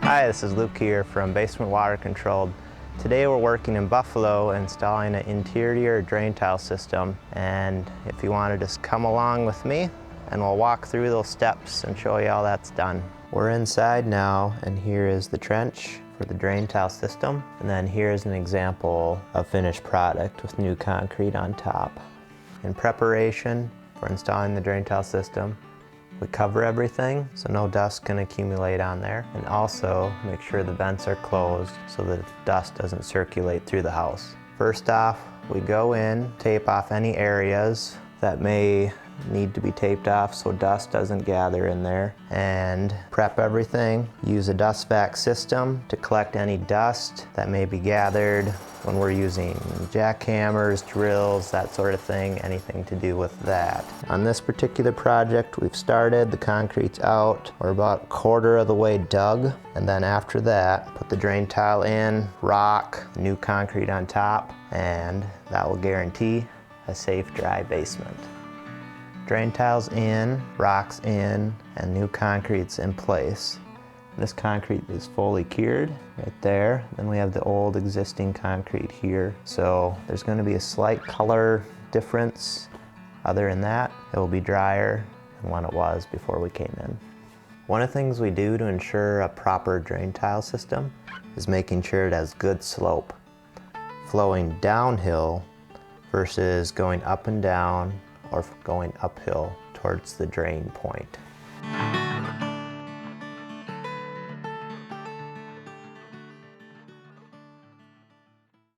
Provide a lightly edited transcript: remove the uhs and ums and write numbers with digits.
Hi, this is Luke here from Basement Water Controlled. Today we're working in Buffalo installing an interior drain tile system, and if you want to just come along with me and we'll walk through those steps and show you how that's done. We're inside now, and here is the trench for the drain tile system, and then here's an example of finished product with new concrete on top. In preparation for installing the drain tile system, we cover everything so no dust can accumulate on there, and also make sure the vents are closed so that dust doesn't circulate through the house. First off, we go in, tape off any areas that may need to be taped off so dust doesn't gather in there, and prep everything. Use a dust vac system to collect any dust that may be gathered when we're using jackhammers, drills, that sort of thing, anything to do with that. On this particular project, we've started, the concrete's out, we're about a quarter of the way dug, and then after that, put the drain tile in, rock, new concrete on top, and that will guarantee a safe, dry basement. Drain tiles in, rocks in, and new concrete's in place. This concrete is fully cured right there. Then we have the old existing concrete here. So there's going to be a slight color difference. Other than that, it will be drier than when it was before we came in. One of the things we do to ensure a proper drain tile system is making sure it has good slope, flowing downhill versus going up and down or going uphill towards the drain point.